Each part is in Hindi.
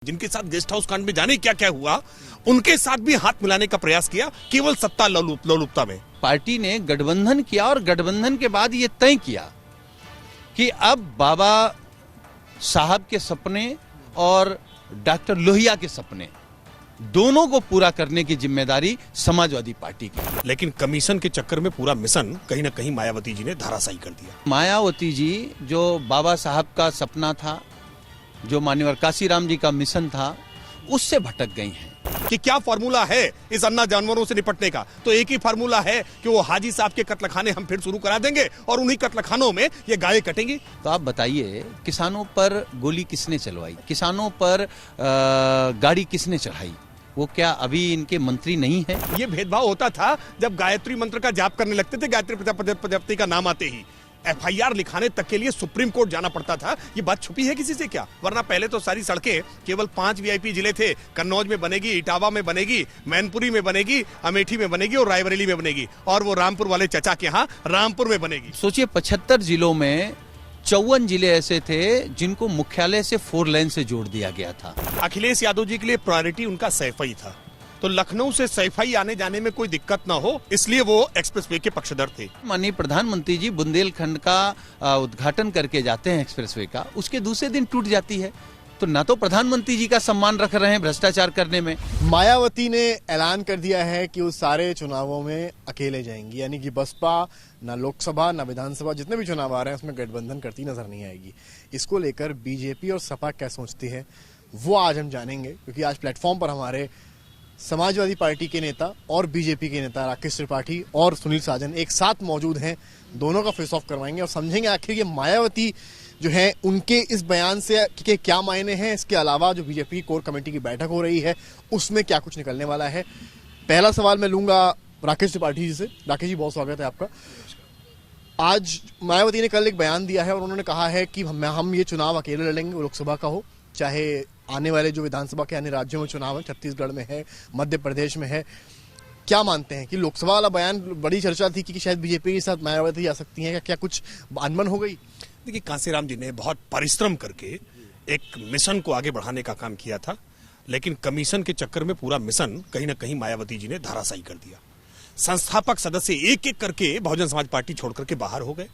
जिनके साथ गेस्ट हाउस कांड में जाने क्या क्या हुआ, उनके साथ भी हाथ मिलाने का प्रयास किया केवल सत्ता लोलुपता में। पार्टी ने गठबंधन किया और गठबंधन के बाद ये तय किया कि अब बाबा साहब के सपने और डॉक्टर लोहिया के सपने दोनों को पूरा करने की जिम्मेदारी समाजवादी पार्टी की। लेकिन कमीशन के चक्कर में पूरा मिशन कहीं ना कहीं मायावती जी ने धराशायी कर दिया। मायावती जी जो बाबा साहब का सपना था, जो मान्यवर काशीराम जी का मिशन था, उससे भटक गई हैं। कि क्या फार्मूला है इस अन्ना जानवरों से निपटने का? तो एक ही फार्मूला है कि वो हाजी साहब के कत्लखाने हम फिर शुरू करा देंगे और उन्हीं कत्लखानों में ये गायें कटेंगी। तो आप बताइए, किसानों पर गोली किसने चलवाई, किसानों पर गाड़ी किसने चढ़ाई? वो क्या अभी इनके मंत्री नहीं है? ये भेदभाव होता था जब गायत्री मंत्र का जाप करने लगते थे, गायत्री प्रजापति का नाम आते ही FIR लिखाने तक के लिए सुप्रीम कोर्ट जाना पड़ता था। ये बात छुपी है किसी से क्या? वरना पहले तो सारी सड़कें केवल 5 VIP जिले थे। कन्नौज में बनेगी, इटावा में बनेगी, मैनपुरी में बनेगी, अमेठी में बनेगी और रायबरेली में बनेगी, और वो रामपुर वाले चचा के यहाँ रामपुर में बनेगी। सोचिए, 75 जिलों में 54 जिले ऐसे थे जिनको मुख्यालय से 4 लेन से जोड़ दिया गया था। अखिलेश यादव जी के लिए प्रायोरिटी उनका सैफई था, तो लखनऊ से सैफई आने जाने में कोई दिक्कत ना हो, इसलिए वो एक्सप्रेसवे के पक्षधर थे। माननीय प्रधानमंत्री जी बुंदेलखंड का उद्घाटन करके जाते हैं एक्सप्रेसवे का, उसके दूसरे दिन टूट जाती है। तो ना तो प्रधानमंत्री जी का सम्मान रख रहे हैं भ्रष्टाचार करने में। मायावती ने ऐलान कर दिया है कि वो सारे चुनावों में अकेले जाएंगी, यानी कि बसपा ना लोकसभा ना विधानसभा जितने भी चुनाव आ रहे हैं उसमें गठबंधन करती नजर नहीं आएगी। इसको लेकर बीजेपी और सपा क्या सोचती है वो आज हम जानेंगे, क्योंकि आज प्लेटफॉर्म पर हमारे समाजवादी पार्टी के नेता और बीजेपी के नेता राकेश त्रिपाठी और सुनील साजन एक साथ मौजूद हैं। दोनों का फेस ऑफ करवाएंगे और समझेंगे आखिर ये मायावती जो है उनके इस बयान से के क्या मायने हैं। इसके अलावा जो बीजेपी कोर कमेटी की बैठक हो रही है उसमें क्या कुछ निकलने वाला है। पहला सवाल मैं लूंगा राकेश त्रिपाठी जी से। राकेश जी, बहुत स्वागत है आपका। आज मायावती ने कल एक बयान दिया है और उन्होंने कहा है कि हम ये चुनाव अकेले लड़ेंगे, लोकसभा का हो चाहे आने वाले जो विधानसभा के अन्य राज्यों में चुनाव है, छत्तीसगढ़ में है, मध्य प्रदेश में है। क्या मानते हैं कि लोकसभा वाला बयान, बड़ी चर्चा थी कि शायद बीजेपी के साथ मायावती आ सकती हैं, क्या कुछ अनबन हो गई? देखिए, कांसीराम जी ने बहुत परिश्रम करके एक मिशन को आगे बढ़ाने का काम किया था, लेकिन कमीशन के चक्कर में पूरा मिशन कहीं ना कहीं मायावती जी ने धराशायी कर दिया। संस्थापक सदस्य एक एक करके बहुजन समाज पार्टी छोड़ करके बाहर हो गए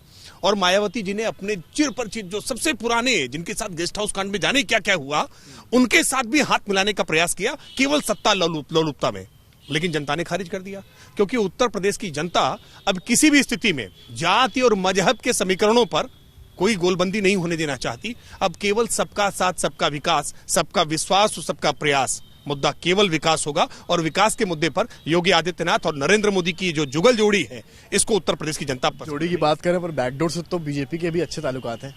और मायावती जी ने अपने चिर परिचित जो सबसे पुराने, जिनके साथ गेस्ट हाउस कांड में जाने क्या क्या हुआ, उनके साथ भी हाथ मिलाने का प्रयास किया केवल सत्ता लोलुपता में। लेकिन जनता ने खारिज कर दिया, क्योंकि उत्तर प्रदेश की जनता अब किसी भी स्थिति में जाति और मजहब के समीकरणों पर कोई गोलबंदी नहीं होने देना चाहती। अब केवल सबका साथ, सबका विकास, सबका विश्वास और सबका प्रयास, मुद्दा केवल विकास होगा। और विकास के मुद्दे पर योगी आदित्यनाथ और नरेंद्र मोदी की जो जुगल जोड़ी है, इसको उत्तर प्रदेश की जनता जोड़ी की बात करें पर बैकडोर से तो बीजेपी के भी अच्छे ताल्लुकात हैं।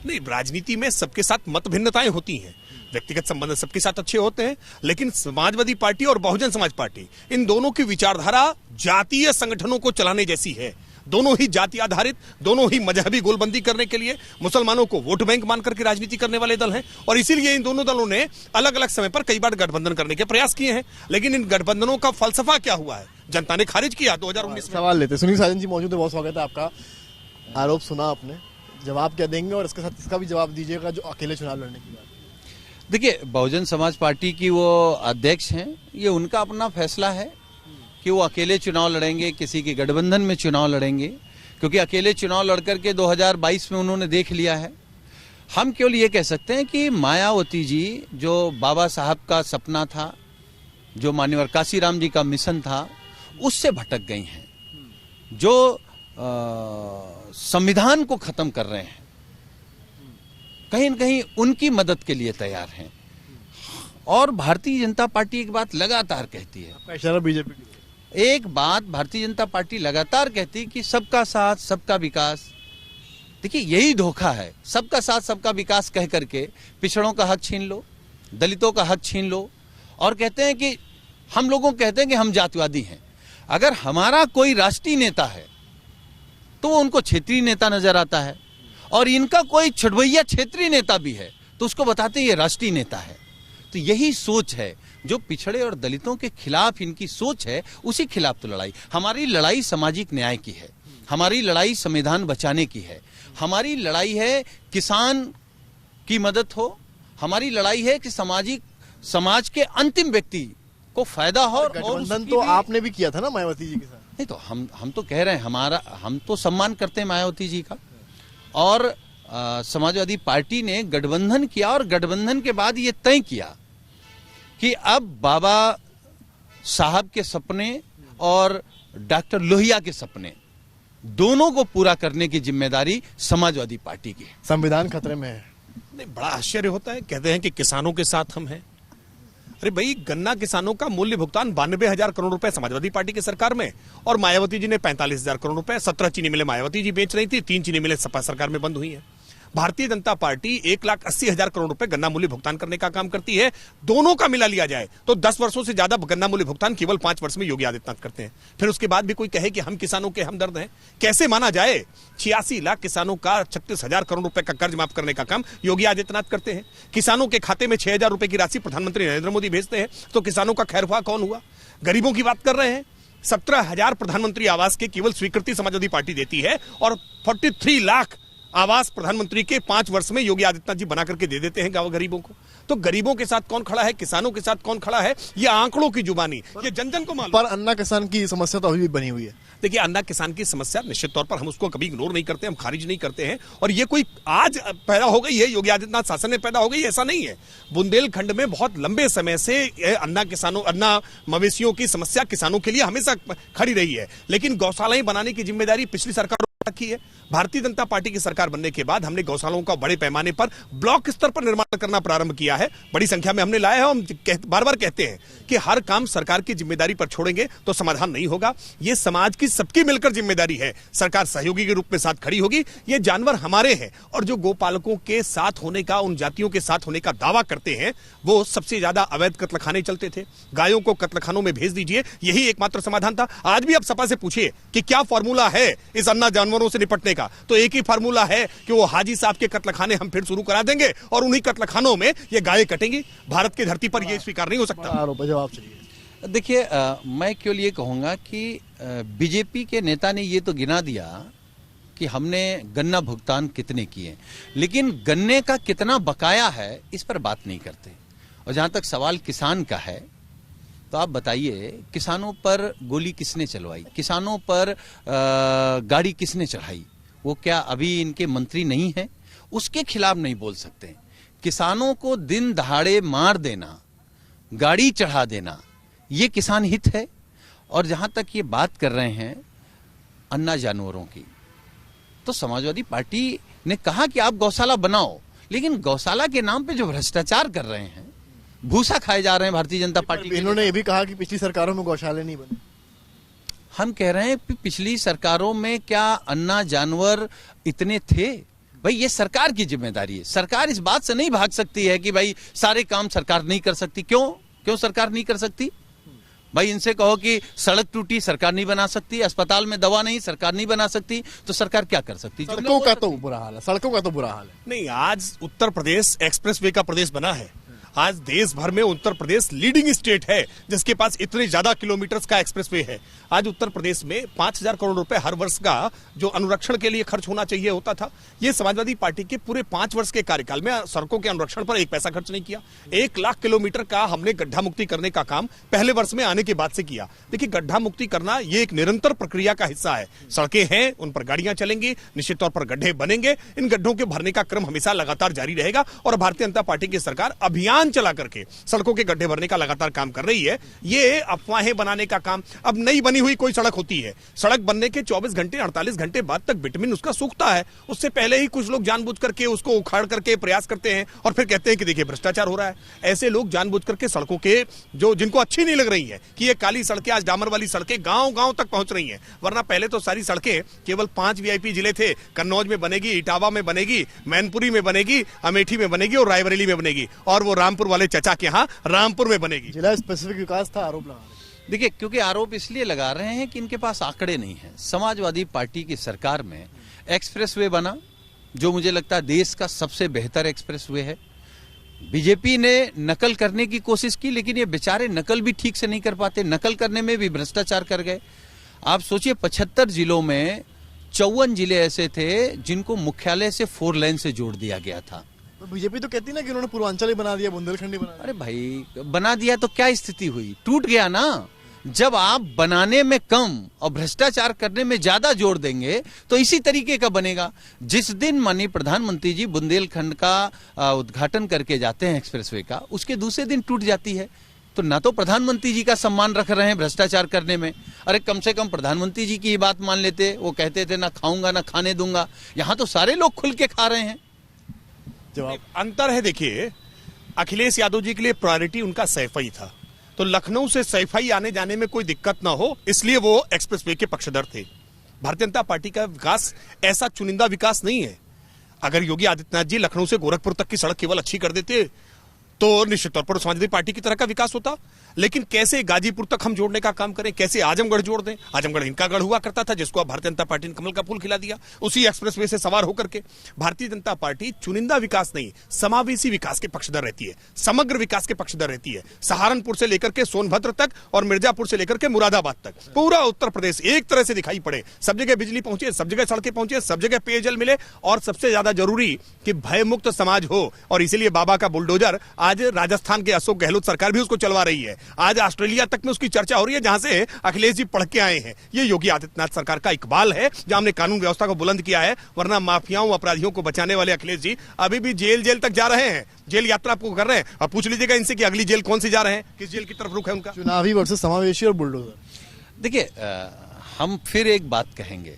नहीं, राजनीति में सबके साथ मत भिन्नताएं होती हैं, व्यक्तिगत संबंध सबके साथ अच्छे होते हैं, लेकिन समाजवादी पार्टी और बहुजन समाज पार्टी, इन दोनों की विचारधारा जातीय संगठनों को चलाने जैसी है। दोनों ही जाति आधारित, दोनों ही मजहबी गोलबंदी करने के लिए मुसलमानों को वोट बैंक मान करके राजनीति करने वाले दल हैं, और इसीलिए इन दोनों दलों ने अलग अलग समय पर कई बार गठबंधन करने के प्रयास किए हैं। लेकिन इन गठबंधनों का फलसफा क्या हुआ है, जनता ने खारिज किया 2019 में। सवाल लेते सुनील साजन जी मौजूद है, बहुत स्वागत है आपका। आरोप सुना आपने, जवाब क्या देंगे और इसके साथ इसका भी जवाब दीजिएगा जो अकेले चुनाव लड़ने की बात। देखिए, बहुजन समाज पार्टी की वो अध्यक्ष हैं, ये उनका अपना फैसला है कि वो अकेले चुनाव लड़ेंगे, किसी के गठबंधन में चुनाव लड़ेंगे, क्योंकि अकेले चुनाव लड़कर के 2022 में उन्होंने देख लिया है। हम केवल ये कह सकते हैं कि मायावती जी जो बाबा साहब का सपना था, जो मान्यवर काशीराम जी का मिशन था, उससे भटक गई हैं। जो संविधान को खत्म कर रहे हैं, कहीं न कहीं उनकी मदद के लिए तैयार हैं। और भारतीय जनता पार्टी एक बात लगातार कहती है, आपका इशारा बीजेपी की, एक बात भारतीय जनता पार्टी लगातार कहती कि सबका साथ सबका विकास। देखिए, यही धोखा है, सबका साथ सबका विकास कह करके पिछड़ों का हक छीन लो, दलितों का हक छीन लो, और कहते हैं कि हम लोगों कहते हैं कि हम जातिवादी हैं। अगर हमारा कोई राष्ट्रीय नेता है तो वो उनको क्षेत्रीय नेता नजर आता है, और इनका कोई छुड़वैया क्षेत्रीय नेता भी है तो उसको बताते हैं ये राष्ट्रीय नेता है। तो यही सोच है जो पिछड़े और दलितों के खिलाफ इनकी सोच है, उसी खिलाफ तो लड़ाई। हमारी लड़ाई सामाजिक न्याय की है, हमारी लड़ाई संविधान बचाने की है, हमारी लड़ाई है किसान की मदद हो, हमारी लड़ाई है कि सामाजिक समाज के अंतिम व्यक्ति को फायदा हो। और गठबंधन तो आपने भी किया था ना मायावती जी के साथ। नहीं तो हम तो कह रहे हैं, हम तो सम्मान करते हैं मायावती जी का। और समाजवादी पार्टी ने गठबंधन किया और गठबंधन के बाद ये तय किया कि अब बाबा साहब के सपने और डॉक्टर लोहिया के सपने दोनों को पूरा करने की जिम्मेदारी समाजवादी पार्टी की है। संविधान खतरे में है। नहीं, बड़ा आश्चर्य होता है, कहते हैं कि किसानों के साथ हम हैं। अरे भाई, गन्ना किसानों का मूल्य भुगतान 92,000 करोड़ रुपए समाजवादी पार्टी की सरकार में, और मायावती जी ने 45,000 करोड़ रुपए, 17 चीनी मिले मायावती जी बेच रही थी, 3 चीनी मिले सपा सरकार में बंद हुई है। भारतीय जनता पार्टी 1,80,000 करोड़ रुपए गन्ना मूल्य भुगतान करने का काम करती है। दोनों का मिला लिया जाए तो 10 वर्षों से ज्यादा गन्ना मूल्य भुगतान केवल 5 वर्ष में योगी आदित्यनाथ करते हैं। फिर उसके बाद भी कोई कहे कि हम किसानों के हमदर्द हैं, कैसे माना जाए? 86 लाख किसानों का 36,000 करोड़ रुपए का कर्ज माफ करने का काम योगी आदित्यनाथ करते हैं। किसानों के खाते में 6,000 रुपए की राशि प्रधानमंत्री नरेंद्र मोदी भेजते हैं, तो किसानों का खैरख्वाह कौन हुआ? गरीबों की बात कर रहे हैं। 17,000 प्रधानमंत्री आवास के केवल स्वीकृति समाजवादी पार्टी देती है, और 43 लाख आवास प्रधानमंत्री के 5 वर्ष में योगी आदित्यनाथ जी बना करके दे देते हैं गांव गरीबों को। तो गरीबों के साथ कौन खड़ा है, किसानों के साथ कौन खड़ा है, ये आंकड़ों की जुबानी, ये जन जन को मालूम। पर अन्ना किसान की समस्या तो अभी भी बनी हुई है। देखिए, अन्ना किसान की समस्या निश्चित तौर पर हम उसको कभी इग्नोर नहीं करते, हम खारिज नहीं करते हैं। और ये कोई आज पैदा हो गई है, योगी आदित्यनाथ शासन में पैदा हो गई, ऐसा नहीं है। बुंदेलखंड में बहुत लंबे समय से अन्ना मवेशियों की समस्या किसानों के लिए हमेशा खड़ी रही है। लेकिन गौशालाएं बनाने की जिम्मेदारी पिछली सरकार रखी है। भारतीय जनता पार्टी की सरकार बनने के बाद हमने गौशालाओं का बड़े पैमाने पर ब्लॉक स्तर पर निर्माण करना प्रारंभ किया है। बड़ी संख्या में हमने लाया है। हम बार बार कहते हैं कि हर काम सरकार की जिम्मेदारी पर छोड़ेंगे तो समाधान नहीं होगा। ये समाज की सबकी मिलकर जिम्मेदारी है। सरकार सहयोगी के रूप में साथ खड़ी होगी। ये जानवर हमारे हैं, और जो गोपालकों के साथ होने का, उन जातियों के साथ होने का दावा करते हैं, वो सबसे ज्यादा अवैध कत्लखाने चलते थे। गायों को कत्लखानों में भेज दीजिए, यही एकमात्र समाधान था। आज भी आप सपा से पूछिए कि क्या फॉर्मूला है इस अन्ना जानवरों से निपटने का, तो एक ही फार्मूला है कि वो हाजी साहब के कत्लखाने हम फिर शुरू करा देंगे, और उन्हीं कत्लखानों में ये गायें कटेंगी। भारत की धरती पर ये स्वीकार नहीं हो सकता। आरोप जवाब चाहिए। देखिए, मैं केवल ये कहूंगा कि बीजेपी के नेता ने ये तो गिना दिया कि हमने गन्ना भुगतान कितने किए, लेकिन गन्ने का कितना बकाया है इस पर बात नहीं करते। और जहां तक सवाल किसान का है, तो आप बताइए, किसानों पर गोली किसने चलवाई, किसानों पर गाड़ी किसने चढ़ाई? वो क्या अभी इनके मंत्री नहीं हैं? उसके खिलाफ नहीं बोल सकते। किसानों को दिन दहाड़े मार देना, गाड़ी चढ़ा देना, ये किसान हित है। और जहां तक ये बात कर रहे हैं अन्ना जानवरों की, तो समाजवादी पार्टी ने कहा कि आप गौशाला बनाओ, लेकिन गौशाला के नाम पे जो भ्रष्टाचार कर रहे हैं, भूसा खाए जा रहे हैं भारतीय जनता पार्टी। इन्होंने ये भी कहा कि पिछली सरकारों में गौशाले नहीं बने। हम कह रहे हैं कि पिछली सरकारों में क्या अन्ना जानवर इतने थे? भाई, ये सरकार की जिम्मेदारी है। सरकार इस बात से नहीं भाग सकती है कि भाई सारे काम सरकार नहीं कर सकती। क्यों सरकार नहीं कर सकती? भाई, इनसे कहो कि सड़क टूटी, सरकार नहीं बना सकती। अस्पताल में दवा नहीं, सरकार नहीं बना सकती। तो सरकार क्या कर सकती? सड़कों का तो बुरा हाल है, सड़कों का तो बुरा हाल है। नहीं, आज उत्तर प्रदेश एक्सप्रेसवे का प्रदेश बना है। आज देश भर में उत्तर प्रदेश लीडिंग स्टेट है, जिसके पास इतने ज्यादा किलोमीटर्स का एक्सप्रेसवे है। आज उत्तर प्रदेश में 5,000 करोड़ रुपए हर वर्ष का जो अनुरक्षण के लिए खर्च होना चाहिए होता था, ये समाजवादी पार्टी के पूरे 5 वर्ष के कार्यकाल में सड़कों के अनुरक्षण पर एक पैसा खर्च नहीं किया। 1 लाख किलोमीटर का हमने गड्ढा मुक्ति करने का काम पहले वर्ष में आने के बाद से किया। देखिए, गड्ढा मुक्ति करना ये एक निरंतर प्रक्रिया का हिस्सा है। सड़कें हैं, उन पर गाड़ियां चलेंगी, निश्चित तौर पर गड्ढे बनेंगे। इन गड्ढों के भरने का क्रम हमेशा लगातार जारी रहेगा, और भारतीय जनता पार्टी की सरकार अभियान चला करके सड़कों के गड्ढे भरने का लगातार काम कर रही है। ये अफवाहें बनाने का काम, अब नई बनी हुई कोई सड़क होती है, सड़क बनने के 24 घंटे 48 घंटे बाद तक बिटुमिन उसका सूखता है। उससे पहले ही कुछ लोग जानबूझ करके उसको उखाड़ करके प्रयास करते हैं, और फिर कहते हैं कि देखिए भ्रष्टाचार हो रहा है। ऐसे लोग जानबूझ करके सड़कों के जो जिनको अच्छी नहीं लग रही है कि ये काली सड़कें, आज डामर वाली सड़कें गांव गांव तक पहुंच रही हैं। वरना पहले तो सारी सड़कें केवल 5 वीआईपी जिले थे। कन्नौज में बनेगी, इटावा में बनेगी, मैनपुरी में बनेगी, अमेठी में बनेगी और रायबरेली में बनेगी, और वो रामपुर वाले चचा के यहाँ रामपुर में बनेगी। जिला स्पेसिफिक विकास था, आरोप लगा रहे हैं। देखिए, क्योंकि आरोप इसलिए लगा रहे हैं कि इनके पास आंकड़े नहीं है। समाजवादी पार्टी की सरकार में एक्सप्रेसवे बना, जो मुझे लगता है देश का सबसे बेहतर एक्सप्रेसवे है। बीजेपी ने नकल करने की कोशिश की, लेकिन ये बेचारे नकल भी ठीक से नहीं कर पाते, नकल करने में भी भ्रष्टाचार कर गए। आप सोचिए, 75 जिलों में 54 जिले ऐसे थे जिनको मुख्यालय से 4 लेन से जोड़ दिया गया था। बीजेपी तो कहती ना कि उन्होंने पूर्वांचल ही बना दिया, बुंदेलखंड ही बना दिया। अरे भाई, बना दिया तो क्या स्थिति हुई? टूट गया ना। जब आप बनाने में कम और भ्रष्टाचार करने में ज्यादा जोर देंगे तो इसी तरीके का बनेगा। जिस दिन माननीय प्रधानमंत्री जी बुंदेलखंड का उद्घाटन करके जाते हैं एक्सप्रेसवे का, उसके दूसरे दिन टूट जाती है। तो ना तो प्रधानमंत्री जी का सम्मान रख रहे हैं भ्रष्टाचार करने में। अरे कम से कम प्रधानमंत्री जी की ही बात मान लेते। वो कहते थे ना खाऊंगा ना खाने दूंगा, यहां तो सारे लोग खुल के खा रहे हैं। जवाब अंतर है। देखिए, अखिलेश यादव जी के लिए प्रायोरिटी उनका सैफई था, तो लखनऊ से सैफई आने जाने में कोई दिक्कत ना हो, इसलिए वो एक्सप्रेसवे के पक्षधर थे। भारतीय जनता पार्टी का विकास ऐसा चुनिंदा विकास नहीं है। अगर योगी आदित्यनाथ जी लखनऊ से गोरखपुर तक की सड़क केवल अच्छी कर देते तो निश्चित तौर पर समाजवादी पार्टी की तरह का विकास होता। लेकिन कैसे गाजीपुर तक हम जोड़ने का काम करें, कैसे आजमगढ़ जोड़ दें। आजमगढ़ इनका गढ़ हुआ करता था, जिसको अब भारतीय जनता पार्टी ने कमल का फूल खिला दिया उसी एक्सप्रेसवे से सवार होकर के। भारतीय जनता पार्टी चुनिंदा विकास नहीं, समावेशी विकास के पक्षधर रहती है, समग्र विकास के पक्षधर रहती है। सहारनपुर से लेकर के सोनभद्र तक और मिर्जापुर से लेकर के मुरादाबाद तक पूरा उत्तर प्रदेश एक तरह से दिखाई पड़े। सब जगह बिजली पहुंचे, सब जगह सड़कें पहुंचे, सब जगह पेयजल मिले, और सबसे ज्यादा जरूरी कि भयमुक्त समाज हो। और इसीलिए बाबा का बुलडोजर आज राजस्थान के अशोक गहलोत सरकार भी उसको चलवा रही है। आज ऑस्ट्रेलिया तक में उसकी चर्चा हो रही है, जहां से अखिलेश जी पढ़ के आए हैं। ये योगी आदित्यनाथ सरकार का इकबाल है, जहां हमने कानून व्यवस्था को बुलंद किया है। वरना माफियाओं अपराधियों को बचाने वाले अखिलेश जी अभी भी जेल तक जा रहे हैं, जेल यात्रा आपको कर रहे हैं। अब पूछ लीजिएगा इनसे कि अगली जेल कौन सी जा रहे हैं, किस जेल की तरफ रुख है उनका। चुनावी वर्सेस समावेशी और बुलडोजर। देखिए, हम फिर एक बात कहेंगे।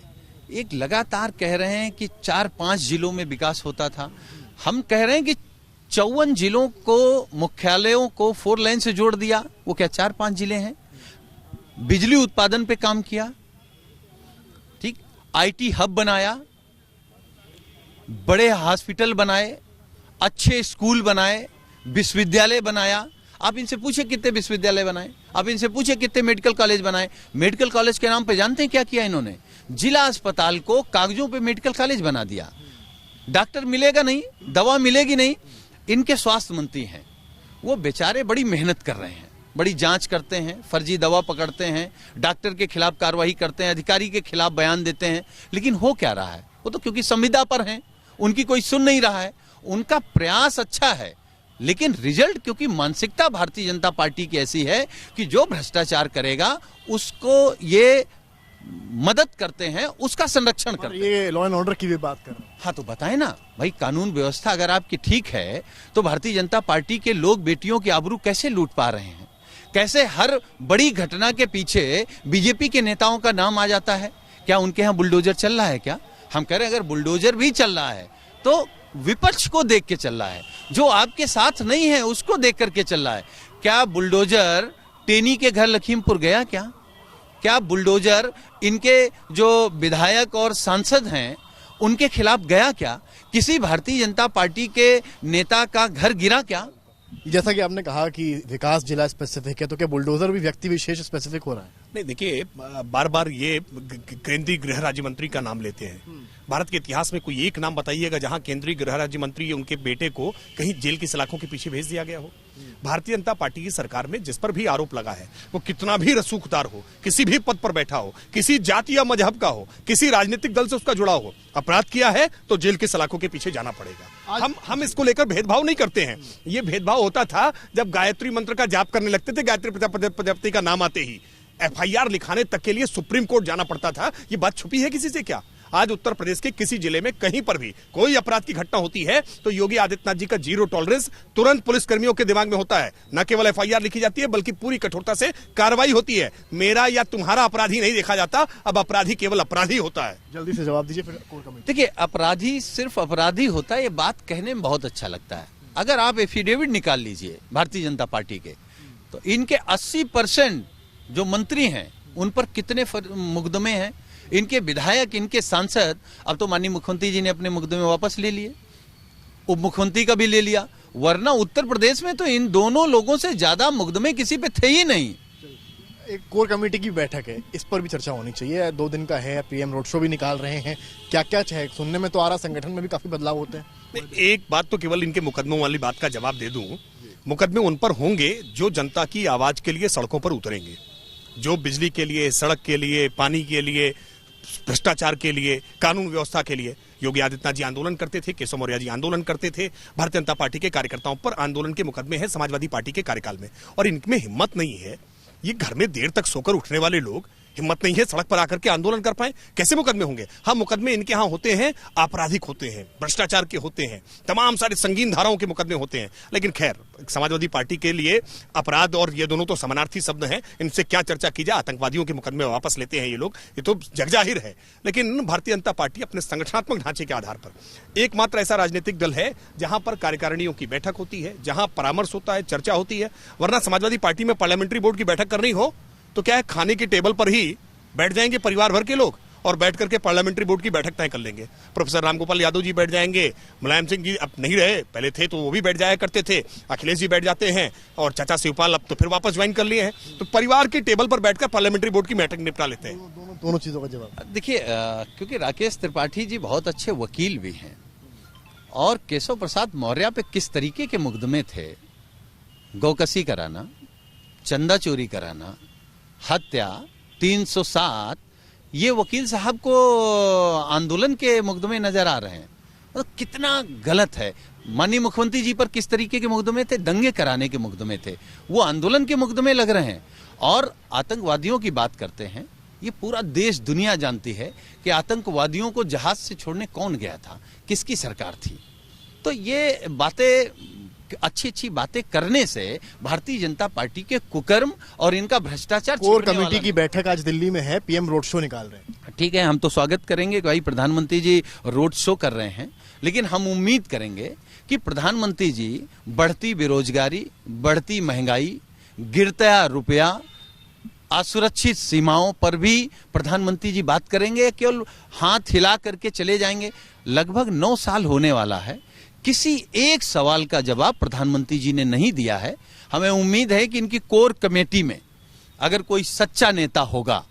एक लगातार कह रहे हैं कि 4-5 जिलों में विकास होता था। हम कह रहे हैं कि 54 जिलों को, मुख्यालयों को 4 लाइन से जोड़ दिया। वो क्या 4-5 जिले हैं? बिजली उत्पादन पे काम किया, ठीक, आईटी हब बनाया, बड़े हॉस्पिटल बनाए, अच्छे स्कूल बनाए, विश्वविद्यालय बनाया। आप इनसे पूछे कितने विश्वविद्यालय बनाए, आप इनसे पूछे कितने मेडिकल कॉलेज बनाए। मेडिकल कॉलेज के नाम पे जानते हैं क्या किया इन्होंने? जिला अस्पताल को कागजों पे मेडिकल कॉलेज बना दिया। डॉक्टर मिलेगा नहीं, दवा मिलेगी नहीं। इनके स्वास्थ्य मंत्री हैं, वो बेचारे बड़ी मेहनत कर रहे हैं, बड़ी जांच करते हैं, फर्जी दवा पकड़ते हैं, डॉक्टर के खिलाफ कार्रवाई करते हैं, अधिकारी के खिलाफ बयान देते हैं। लेकिन हो क्या रहा है? वो तो क्योंकि संविदा पर हैं, उनकी कोई सुन नहीं रहा है। उनका प्रयास अच्छा है, लेकिन रिजल्ट, क्योंकि मानसिकता भारतीय जनता पार्टी की ऐसी है कि जो भ्रष्टाचार करेगा उसको ये मदद करते हैं, उसका संरक्षण करते हैं। ये लॉ एंड ऑर्डर की भी बात कर रहे हैं। हाँ, तो बताएं ना भाई, कानून व्यवस्था अगर आपकी ठीक है तो भारतीय जनता पार्टी के लोग बेटियों की आबरू कैसे लूट पा रहे हैं? कैसे हर बड़ी घटना के पीछे बीजेपी के नेताओं का नाम आ जाता है? क्या उनके यहाँ बुलडोजर चल रहा है क्या? हम कह रहे हैं अगर बुलडोजर भी चल रहा है तो विपक्ष को देख के चल रहा है, जो आपके साथ नहीं है उसको देख करके चल रहा है। क्या बुलडोजर टेनी के घर लखीमपुर गया क्या? क्या बुलडोजर इनके जो विधायक और सांसद हैं उनके खिलाफ गया क्या? किसी भारतीय जनता पार्टी के नेता का घर गिरा क्या? जैसा कि आपने कहा कि विकास जिला स्पेसिफिक है, तो क्या बुलडोजर भी व्यक्ति विशेष स्पेसिफिक हो रहा है? नहीं, देखिए, बार बार ये केंद्रीय गृह राज्य मंत्री का नाम लेते हैं। भारत के इतिहास में कोई एक नाम बताइएगा जहां केंद्रीय गृह राज्य मंत्री उनके बेटे को कहीं जेल की सलाखों के पीछे भेज दिया गया हो। भारतीय जनता पार्टी की सरकार में जिस पर भी आरोप लगा है, वो कितना भी रसूखदार हो, किसी भी पद पर बैठा हो, किसी जाति या मजहब का हो, किसी राजनीतिक दल से उसका जुड़ा हो, अपराध किया है तो जेल की सलाखों के पीछे जाना पड़ेगा। हम इसको लेकर भेदभाव नहीं करते हैं। ये भेदभाव होता था जब गायत्री मंत्र का जाप करने लगते थे, गायत्री प्रजापति का नाम आते ही एफआईआर लिखाने तक के लिए सुप्रीम कोर्ट जाना पड़ता था। ये बात छुपी है किसी से क्या? आज उत्तर प्रदेश के किसी जिले में कहीं पर भी कोई अपराध की घटना होती है तो योगी आदित्यनाथ जी का जीरो टॉलरेंस तुरंत पुलिस कर्मियों के दिमाग में होता है। न केवल एफआईआर लिखी जाती है बल्कि पूरी कठोरता से कार्रवाई होती है। मेरा या तुम्हारा अपराधी नहीं देखा जाता, अब अपराधी केवल अपराधी होता है। जल्दी से जवाब दीजिए, फिर कोर कमेटी। देखिए, अपराधी सिर्फ अपराधी होता है, ये बात कहने में बहुत अच्छा लगता है। अगर आप एफिडेविट निकाल लीजिए भारतीय जनता पार्टी के, तो इनके 80% जो मंत्री हैं उन पर कितने मुकदमे हैं, इनके विधायक, इनके सांसद। अब तो माननीय मुख्यमंत्री जी ने अपने मुकदमे वापस ले लिए, उप मुख्यमंत्री का भी ले लिया, वरना उत्तर प्रदेश में तो इन दोनों लोगों से ज्यादा मुकदमे किसी पे थे ही नहीं। एक कोर कमेटी की बैठक है, इस पर भी चर्चा होनी चाहिए। 2 दिन का है, पीएम रोड शो भी निकाल रहे हैं, क्या क्या चाहे? सुनने में तो आ रहा संगठन में भी काफी बदलाव होते हैं। एक बात तो केवल इनके मुकदमों वाली बात का जवाब दे दूं, मुकदमे उन पर होंगे जो जनता की आवाज के लिए सड़कों पर उतरेंगे, जो बिजली के लिए, सड़क के लिए, पानी के लिए, भ्रष्टाचार के लिए, कानून व्यवस्था के लिए। योगी आदित्यनाथ जी आंदोलन करते थे, केशव मौर्य जी आंदोलन करते थे, भारतीय जनता पार्टी के कार्यकर्ताओं पर आंदोलन के मुकदमे हैं समाजवादी पार्टी के कार्यकाल में, और इनमें हिम्मत नहीं है। ये घर में देर तक सोकर उठने वाले लोग हिम्मत नहीं है सड़क पर आकर के आंदोलन कर पाए, कैसे मुकदमे होंगे? हाँ, मुकदमे इनके यहाँ होते हैं, आपराधिक होते हैं, भ्रष्टाचार के होते हैं, तमाम सारे संगीन धाराओं के मुकदमे होते हैं, लेकिन खैर समाजवादी पार्टी के लिए अपराध और ये दोनों तो समानार्थी शब्द हैं, इनसे क्या चर्चा की जाए। आतंकवादियों के मुकदमे वापस लेते हैं ये लोग, ये तो जगजाहिर है। लेकिन भारतीय जनता पार्टी अपने संगठनात्मक ढांचे के आधार पर एकमात्र ऐसा राजनीतिक दल है जहां पर कार्यकारिणियों की बैठक होती है, जहां परामर्श होता है, चर्चा होती है। वरना समाजवादी पार्टी में पार्लियामेंट्री बोर्ड की बैठक करनी हो तो क्या है, खाने की टेबल पर ही बैठ जाएंगे परिवार भर के लोग और बैठ करके पार्लियामेंट्री बोर्ड की बैठक तय कर लेंगे। प्रोफेसर रामगोपाल यादव जी बैठ जाएंगे, मुलायम सिंह जी अब नहीं रहे, पहले थे तो वो भी बैठ जाया करते थे, अखिलेश जी बैठ जाते हैं, और चाचा शिवपाल अब तो फिर वापस ज्वाइन कर लिए हैं। तो परिवार की टेबल पर बैठकर पार्लियामेंट्री बोर्ड की बैठक निपटा लेते हैं। दोनों चीजों का जवाब देखिए, क्योंकि राकेश त्रिपाठी जी बहुत अच्छे वकील भी हैं, और केशव प्रसाद मौर्य पे किस तरीके के मुकदमे थे, गौकसी कराना, चंदा चोरी कराना, हत्या, 307, ये वकील साहब को आंदोलन के मुकदमे नजर आ रहे हैं। तो कितना गलत है। माननीय मुख्यमंत्री जी पर किस तरीके के मुकदमे थे, दंगे कराने के मुकदमे थे, वो आंदोलन के मुकदमे लग रहे हैं। और आतंकवादियों की बात करते हैं, ये पूरा देश दुनिया जानती है कि आतंकवादियों को जहाज से छोड़ने कौन गया था, किसकी सरकार थी। तो ये बातें, अच्छी अच्छी बातें करने से भारतीय जनता पार्टी के कुकर्म और इनका भ्रष्टाचार। कोर कमेटी की बैठक आज दिल्ली में है, पीएम रोड शो निकाल रहे हैं। ठीक है, हम तो स्वागत करेंगे कि भाई प्रधानमंत्री जी रोड शो कर रहे हैं, लेकिन हम उम्मीद करेंगे कि प्रधानमंत्री जी बढ़ती बेरोजगारी, बढ़ती महंगाई, गिरता रुपया, असुरक्षित सीमाओं पर भी प्रधानमंत्री जी बात करेंगे, केवल हाथ हिला करके चले जाएंगे। लगभग 9 साल होने वाला है, किसी एक सवाल का जवाब प्रधानमंत्री जी ने नहीं दिया है। हमें उम्मीद है कि इनकी कोर कमेटी में अगर कोई सच्चा नेता होगा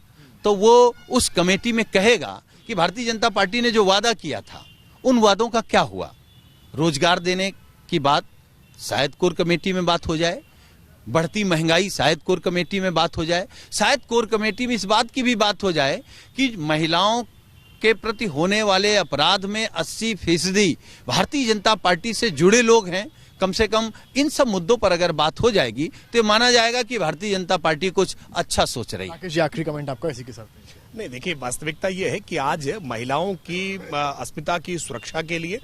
तो वो उस कमेटी में कहेगा कि भारतीय जनता पार्टी ने जो वादा किया था उन वादों का क्या हुआ। रोजगार देने की बात शायद कोर कमेटी में बात हो जाए, बढ़ती महंगाई शायद कोर कमेटी में बात हो जाए, शायद कोर कमेटी में इस बात की भी बात हो जाए कि महिलाओं के प्रति होने वाले अपराध में 80% भारतीय जनता पार्टी से जुड़े लोग हैं। कम से कम इन सब मुद्दों पर अगर बात हो जाएगी तो माना जाएगा कि भारतीय जनता पार्टी कुछ अच्छा सोच रही है। आखिरी कमेंट आपका इसी के साथ। नहीं, देखिए, वास्तविकता ये है कि आज महिलाओं की अस्मिता की सुरक्षा के लिए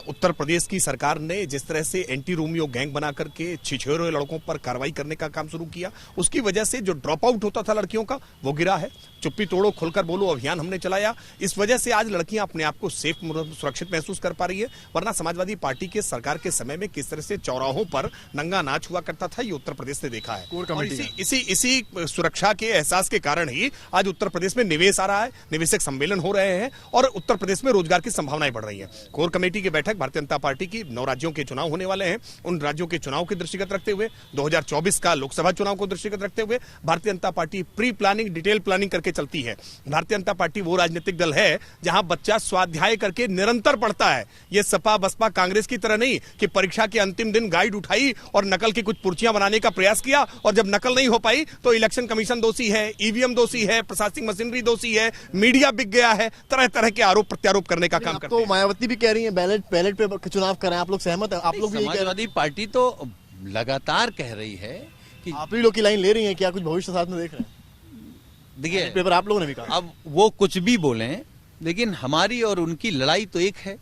उत्तर प्रदेश की सरकार ने जिस तरह से एंटी रोमियो गैंग बना करके छिछोरे लड़कों पर कार्रवाई करने का काम शुरू किया, उसकी वजह से जो ड्रॉप आउट होता था लड़कियों का वो गिरा है। चुप्पी तोड़ो खुलकर बोलो अभियान हमने चलाया, इस वजह से आज लड़कियां अपने आप को सेफ सुरक्षित महसूस कर पा रही है। वरना समाजवादी पार्टी के सरकार के समय में किस तरह से चौराहों पर नंगा नाच हुआ करता था, ये उत्तर प्रदेश ने देखा है। और इसी सुरक्षा के एहसास के कारण ही आज उत्तर प्रदेश में निवेश आ रहा है, निवेशक सम्मेलन हो रहे हैं और उत्तर प्रदेश में रोजगार की संभावनाएं बढ़ रही है। कोर कमेटी की बैठक भारतीय जनता पार्टी की 9 राज्यों के चुनाव होने वाले हैं, उन राज्यों के चुनाव के दृष्टिगत रखते हुए 2024 का लोकसभा चुनाव को दृष्टिगत रखते हुए Bharatiya Janata party pre planning, detail planning करके चलती है। भारतीय जनता पार्टी वो राजनीतिक दल है जहां बच्चा स्वाध्याय करके निरंतर पढ़ता है। ये सपा बसपा कांग्रेस की तरह नहीं कि परीक्षा के अंतिम दिन गाइड उठाई और नकल की कुछ पुर्चियां बनाने का प्रयास किया और जब नकल नहीं हो पाई तो इलेक्शन कमीशन दोषी है, ईवीएम दोषी है, प्रशासनिक मशीनरी दोषी है, मीडिया बिक गया है, तरह तरह के आरोप प्रत्यारोप करने का काम करते हैं। तो मायावती भी कह रही है बैलेट पे चुनाव करें, आप लोग सहमत हैं? आप लोग भी समाजवादी पार्टी तो लगातार कह रही है कि आप ही लोग की लाइन ले रही हैं, क्या कुछ भविष्य साथ में देख रहे हैं? देखिए, पेपर आप लोगों ने भी कहा। अब वो कुछ भी बोलें, लेकिन हमारी और उनकी लड़ाई तो एक है।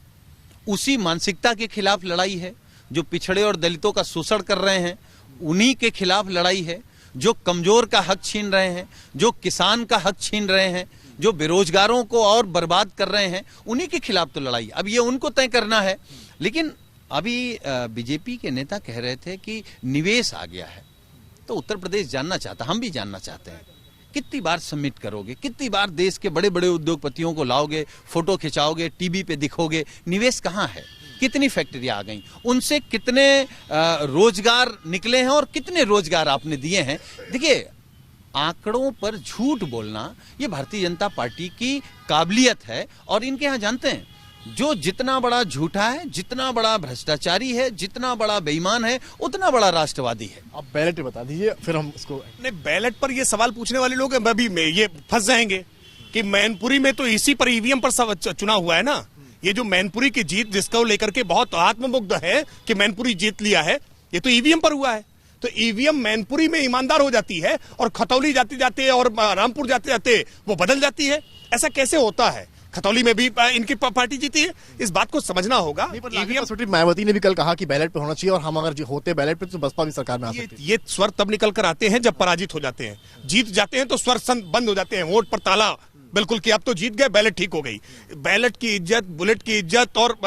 उसी मानसिकता के खिलाफ लड़ाई है। जो पिछड़े और दलितों का शोषण कर रहे हैं उन्हीं के खिलाफ लड़ाई है। जो कमजोर का हक छीन रहे हैं, जो किसान का हक छीन रहे हैं, जो बेरोजगारों को और बर्बाद कर रहे हैं, उन्हीं के खिलाफ तो लड़ाई। अब ये उनको तय करना है। लेकिन अभी बीजेपी के नेता कह रहे थे कि निवेश आ गया है, तो उत्तर प्रदेश जानना चाहता, हम भी जानना चाहते हैं, कितनी बार सबमिट करोगे, कितनी बार देश के बड़े बड़े उद्योगपतियों को लाओगे, फोटो खिंचाओगे, टीवी पे दिखोगे, निवेश कहाँ है, कितनी फैक्ट्रियां आ गई, उनसे कितने रोजगार निकले हैं और कितने रोजगार आपने दिए हैं। देखिए, आंकड़ों पर झूठ बोलना ये भारतीय जनता पार्टी की काबिलियत है। और इनके यहाँ जानते हैं, जो जितना बड़ा झूठा है, जितना बड़ा भ्रष्टाचारी है, जितना बड़ा बेईमान है, उतना बड़ा राष्ट्रवादी है। आप बैलेट पे बता दीजिए, फिर हम इसको। नहीं, बैलेट पर ये सवाल पूछने वाले लोग अभी ये फंस जाएंगे कि मैनपुरी में तो इसी पर ईवीएम पर चुनाव हुआ है ना, ये जो मैनपुरी की जीत जिसको लेकर के बहुत आत्ममुग्ध है कि मैनपुरी जीत लिया है, ये तो ईवीएम पर हुआ है। तो ईवीएम मैनपुरी में ईमानदार हो जाती है और खतौली जाते जाते और रामपुर जाते जाते वो बदल जाती है। ऐसा कैसे होता है? खतौली में भी इनकी पार्टी जीती है, इस बात को समझना होगा। ईवीएम मायावती ने भी कल कहा कि बैलेट पे होना चाहिए और हम अगर होते बैलेट पे तो बसपा भी सरकार में आ सकती है। ये स्वर तब निकल कर आते हैं जब पराजित हो जाते हैं। जीत जाते हैं तो स्वर बंद हो जाते हैं, वोट पर ताला बिल्कुल कि अब तो जीत गए, बैलेट ठीक हो गई। बैलेट की इज्जत, बुलेट की इज्जत और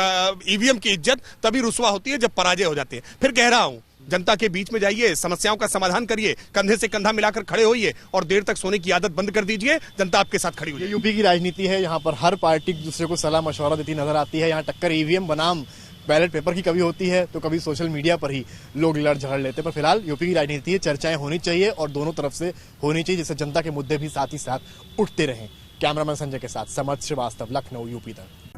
ईवीएम की इज्जत तभी रुसवा होती है जब पराजय हो जाते हैं। फिर कह रहा हूं, जनता के बीच में जाइए, समस्याओं का समाधान करिए, कंधे से कंधा मिलाकर खड़े होइए और देर तक सोने की आदत बंद कर दीजिए। जनता आपके साथ खड़ी हो जाएगी। यूपी की राजनीति है, यहाँ पर हर पार्टी दूसरे को सलाह मशवरा देती नजर आती है। यहाँ टक्कर ईवीएम बनाम बैलेट पेपर की कभी होती है तो कभी सोशल मीडिया पर ही लोग लड़ झगड़ लेते हैं। पर फिलहाल यूपी की राजनीति है, चर्चाएं होनी चाहिए और दोनों तरफ से होनी चाहिए, जिससे जनता के मुद्दे भी साथ ही साथ उठते रहें। कैमरामैन संजय के साथ समर्थ श्रीवास्तव, लखनऊ, यूपी तक।